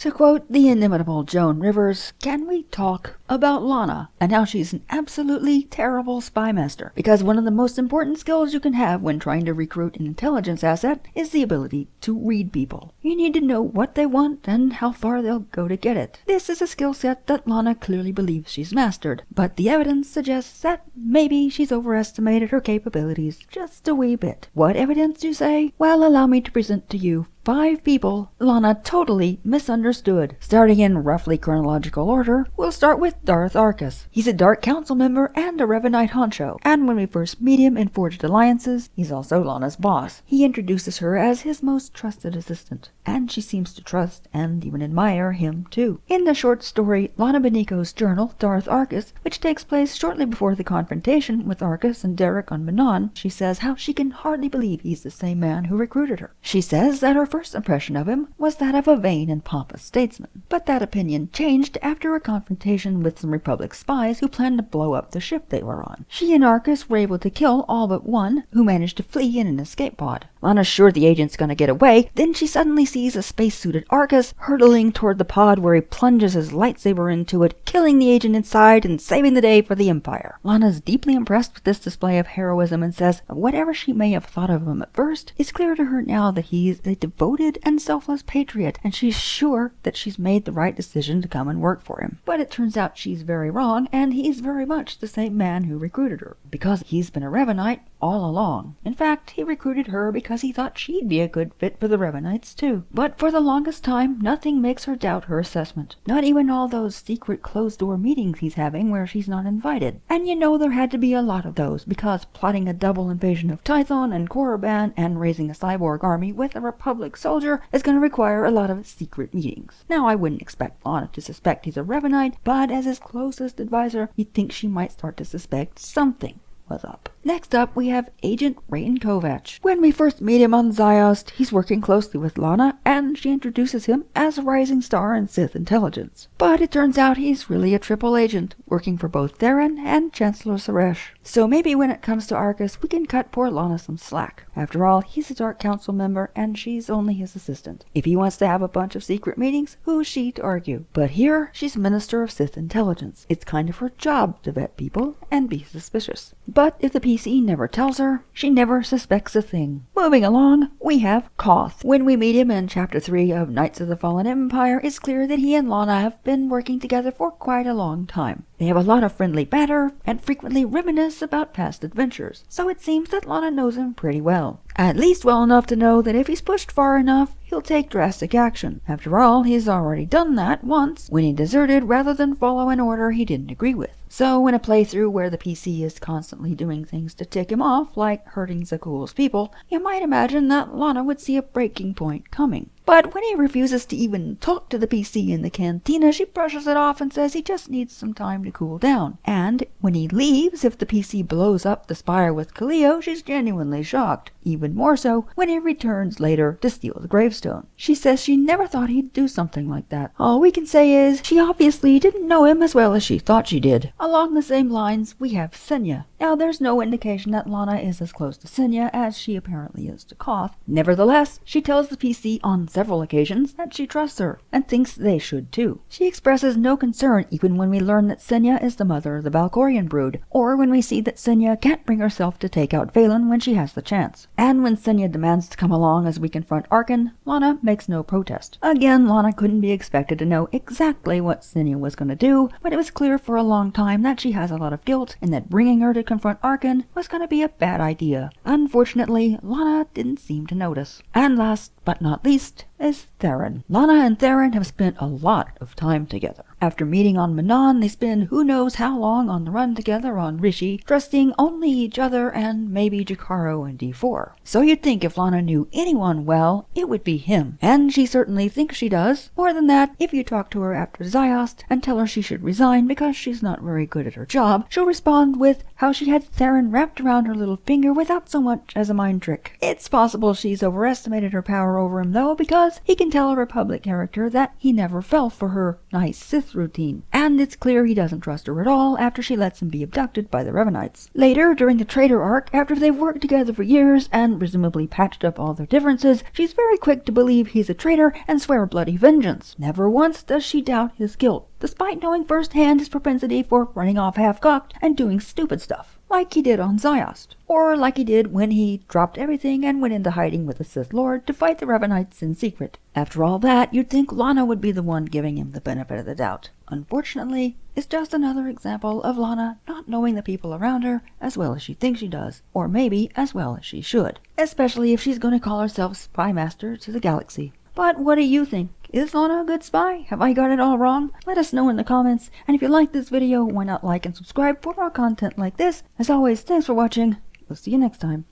To quote the inimitable Joan Rivers, can we talk about Lana and how she's an absolutely terrible spy master? Because one of the most important skills you can have when trying to recruit an intelligence asset is the ability to read people. You need to know what they want and how far they'll go to get it. This is a skill set that Lana clearly believes she's mastered, but the evidence suggests that maybe she's overestimated her capabilities just a wee bit. What evidence, you say? Well, allow me to present to you 5 people Lana totally misunderstood. Starting in roughly chronological order, we'll start with Darth Arcus. He's a Dark Council member and a Revanite honcho, and when we first meet him in Forged Alliances, he's also Lana's boss. He introduces her as his most trusted assistant, and she seems to trust and even admire him too. In the short story Lana Beniko's journal, Darth Arcus, which takes place shortly before the confrontation with Arcus and Derek on Manon, she says how she can hardly believe he's the same man who recruited her. She says that her first impression of him was that of a vain and pompous statesman, but that opinion changed after a confrontation with some Republic spies who planned to blow up the ship they were on. She and Arcus were able to kill all but one, who managed to flee in an escape pod. Lana's sure the agent's gonna get away, then she suddenly sees a spacesuited Arcus hurtling toward the pod where he plunges his lightsaber into it, killing the agent inside and saving the day for the Empire. Lana's deeply impressed with this display of heroism and says whatever she may have thought of him at first, it's clear to her now that he's a devoted and selfless patriot, and she's sure that she's made the right decision to come and work for him. But it turns out she's very wrong, and he's very much the same man who recruited her, because he's been a Revanite all along. In fact, he recruited her because he thought she'd be a good fit for the Revanites too. But for the longest time, nothing makes her doubt her assessment. Not even all those secret closed-door meetings he's having where she's not invited. And you know there had to be a lot of those, because plotting a double invasion of Tython and Korriban and raising a cyborg army with a Republic soldier is going to require a lot of secret meetings. Now, I wouldn't expect Lana to suspect he's a Revanite, but as his closest advisor, you'd think she might start to suspect something was up. Next up, we have Agent Rkovich. When we first meet him on Ziost, he's working closely with Lana, and she introduces him as a rising star in Sith intelligence. But it turns out he's really a triple agent, working for both Theren and Chancellor Suresh. So maybe when it comes to Arcus, we can cut poor Lana some slack. After all, he's a Dark Council member, and she's only his assistant. If he wants to have a bunch of secret meetings, who's she to argue? But here, she's Minister of Sith Intelligence. It's kind of her job to vet people and be suspicious. But if the PC never tells her, she never suspects a thing. Moving along, we have Koth. When we meet him in Chapter 3 of Knights of the Fallen Empire, it's clear that he and Lana have been working together for quite a long time. They have a lot of friendly banter and frequently reminisce about past adventures, so it seems that Lana knows him pretty well. At least well enough to know that if he's pushed far enough, he'll take drastic action. After all, he's already done that once, when he deserted rather than follow an order he didn't agree with. So in a playthrough where the PC is constantly doing things to tick him off, like hurting Zakuul's people, you might imagine that Lana would see a breaking point coming. But when he refuses to even talk to the PC in the cantina, she brushes it off and says he just needs some time to cool down. And when he leaves, if the PC blows up the spire with Kaleo, she's genuinely shocked. Even more so when he returns later to steal the gravestone. She says she never thought he'd do something like that. All we can say is she obviously didn't know him as well as she thought she did. Along the same lines, we have Sena. Now, there's no indication that Lana is as close to Sena as she apparently is to Koth. Nevertheless, she tells the PC on several occasions that she trusts her, and thinks they should too. She expresses no concern even when we learn that Sena is the mother of the Valkorian brood, or when we see that Sena can't bring herself to take out Valen when she has the chance. And when Sena demands to come along as we confront Arkan, Lana makes no protest. Again, Lana couldn't be expected to know exactly what Sena was going to do, but it was clear for a long time that she has a lot of guilt, and that bringing her to confront Arkan was going to be a bad idea. Unfortunately, Lana didn't seem to notice. And last but not least is Theren. Lana and Theren have spent a lot of time together. After meeting on Manon, they spend who knows how long on the run together on Rishi, trusting only each other and maybe Jakaro and D4. So you'd think if Lana knew anyone well, it would be him. And she certainly thinks she does. More than that, if you talk to her after Ziost and tell her she should resign because she's not very good at her job, she'll respond with how she had Theren wrapped around her little finger without so much as a mind trick. It's possible she's overestimated her power over him though, because he can tell a Republic character that he never fell for her nice Sith sleuth's routine, and it's clear he doesn't trust her at all after she lets him be abducted by the Revenites. Later, during the traitor arc, after they've worked together for years and presumably patched up all their differences, she's very quick to believe he's a traitor and swear bloody vengeance. Never once does she doubt his guilt, despite knowing firsthand his propensity for running off half-cocked and doing stupid stuff, like he did on Ziost, or like he did when he dropped everything and went into hiding with the Sith Lord to fight the Revenites in secret. After all that, you'd think Lana would be the one giving him the benefit of the doubt. Unfortunately, it's just another example of Lana not knowing the people around her as well as she thinks she does, or maybe as well as she should, especially if she's going to call herself Spy Master to the galaxy. But what do you think? Is Lana a good spy? Have I got it all wrong? Let us know in the comments, and if you like this video, why not like and subscribe for more content like this? As always, thanks for watching. We'll see you next time.